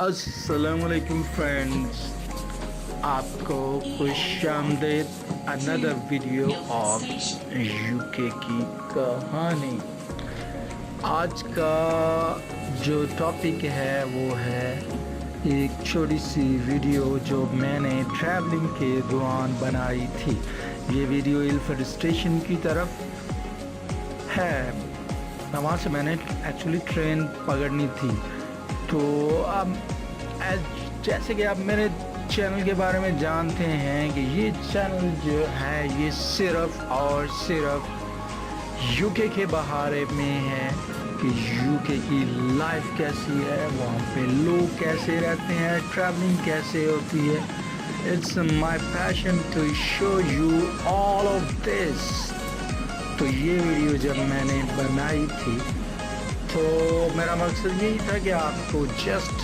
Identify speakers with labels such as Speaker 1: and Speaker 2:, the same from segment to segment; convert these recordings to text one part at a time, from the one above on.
Speaker 1: अस्सलाम वालेकुम फ्रेंड्स, आपको खुशामदीद अनदर वीडियो ऑफ यूके की कहानी। आज का जो टॉपिक है वो है एक छोटी सी वीडियो जो मैंने ट्रैवलिंग के दौरान बनाई थी। ये वीडियो इल्फर्ड स्टेशन की तरफ है, वहाँ से मैंने एक्चुअली ट्रेन पकड़नी थी। तो अब जैसे कि आप मेरे चैनल के बारे में जानते हैं कि ये चैनल जो है ये सिर्फ और सिर्फ यूके के बारे में है कि यूके की लाइफ कैसी है, वहाँ पे लोग कैसे रहते हैं, ट्रैवलिंग कैसे होती है। It's my passion to show you all of this. तो ये वीडियो जब मैंने बनाई थी तो मेरा मकसद यही था कि आपको जस्ट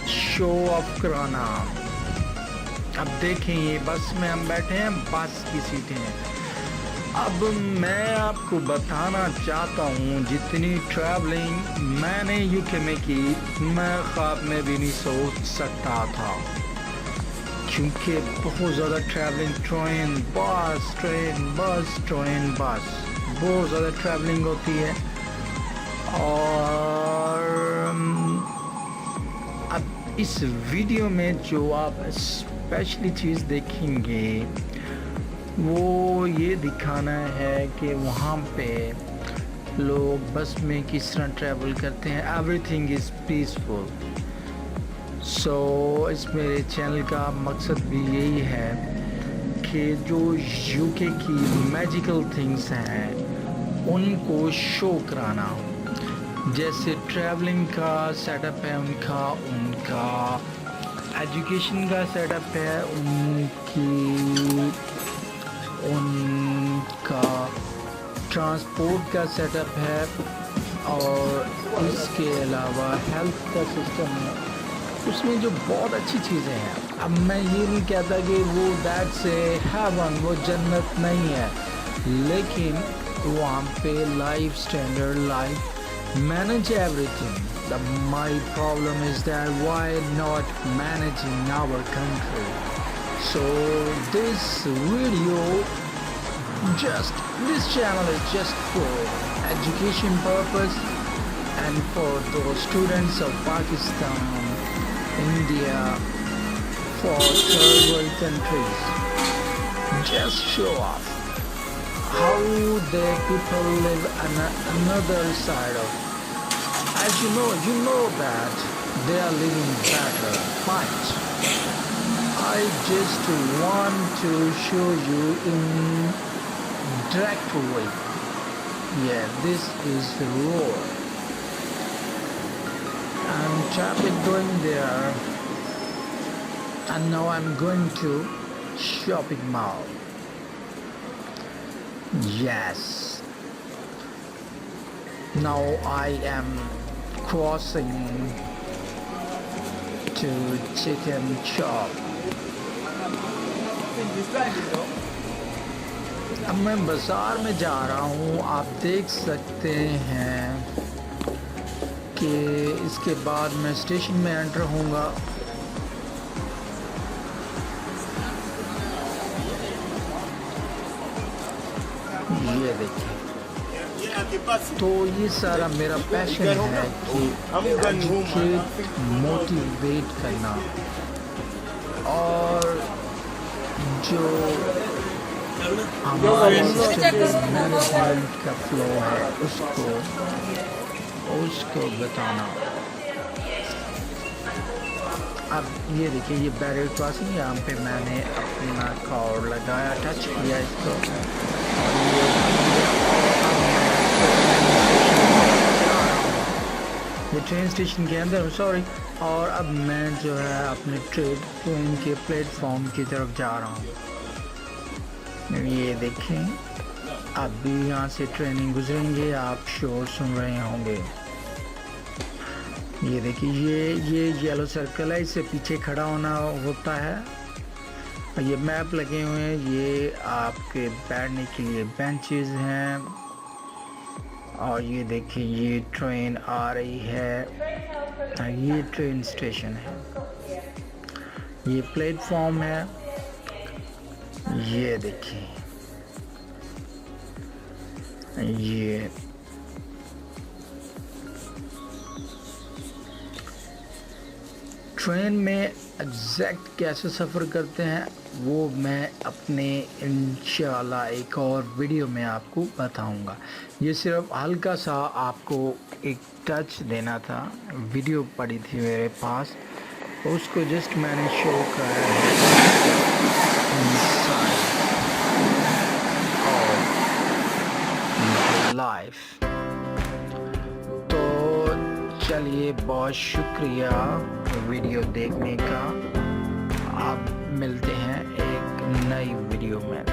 Speaker 1: शो ऑफ कराना। अब देखें, ये बस में हम बैठे हैं, बस की सीटें हैं। अब मैं आपको बताना चाहता हूँ जितनी ट्रैवलिंग मैंने यूके में की, मैं ख्वाब में भी नहीं सोच सकता था, क्योंकि बहुत ज़्यादा ट्रैवलिंग, ट्रेन बस बहुत ज़्यादा ट्रैवलिंग होती है। और अब इस वीडियो में जो आप स्पेशली चीज़ देखेंगे वो ये दिखाना है कि वहाँ पे लोग बस में किस तरह ट्रैवल करते हैं। Everything is peaceful. सो इस मेरे चैनल का मकसद भी यही है कि जो यूके की मैजिकल थिंग्स हैं उनको शो कराना। जैसे ट्रैवलिंग का सेटअप है उनका एजुकेशन का सेटअप है उनका ट्रांसपोर्ट का सेटअप है, और इसके अलावा हेल्थ का सिस्टम है, उसमें जो बहुत अच्छी चीज़ें हैं। अब मैं ये नहीं कहता कि वो दैट्स ए हेवन, वो जन्नत नहीं है, लेकिन वहाँ पे life standard, life manage everything. My problem is that why not managing our country? So this channel is just for education purpose and for those students of Pakistan, India, for third world countries. Just show off how the people live on another side of. As you know that they are living better, but I just want to show you in direct way. Yeah, this is the road and traffic going there, and now I'm going to shopping mall. Yes, now I am crossing to chicken shop. अब मैं बाज़ार में जा रहा हूँ। आप देख सकते हैं कि इसके बाद मैं स्टेशन में एंटर होऊंगा। ये देखिए, तो ये सारा मेरा पैशन है कि एजुकेट, मोटिवेट करना, और जो हमारे मैनेजमेंट का फ्लो है उसको बताना। अब ये देखिए, ये बैरियर क्रॉसिंग, यहाँ पे मैंने अपना कार्ड लगाया, टच किया इसको, और ये ट्रेन स्टेशन के अंदर, सॉरी। और अब मैं जो है अपने ट्रेन के प्लेटफॉर्म की तरफ जा रहा हूँ। ये देखें, अभी यहाँ से ट्रेनिंग गुजरेंगे, आप शोर सुन रहे होंगे। ये देखिए, ये येलो सर्कल है, इससे पीछे खड़ा होना होता है। ये मैप लगे हुए हैं, ये आपके बैठने के लिए बेंचेस हैं। और ये देखिए, ये ट्रेन आ रही है ये ट्रेन स्टेशन है, ये प्लेटफॉर्म है, ये देखिए ये ट्रेन में एग्जैक्ट कैसे सफ़र करते हैं वो मैं अपने इंशाल्लाह एक और वीडियो में आपको बताऊंगा। ये सिर्फ हल्का सा आपको एक टच देना था, वीडियो पड़ी थी मेरे पास, उसको जस्ट मैंने शो करा है लाइफ। तो चलिए, बहुत शुक्रिया वीडियो देखने का। आप मिलते हैं एक नई वीडियो में।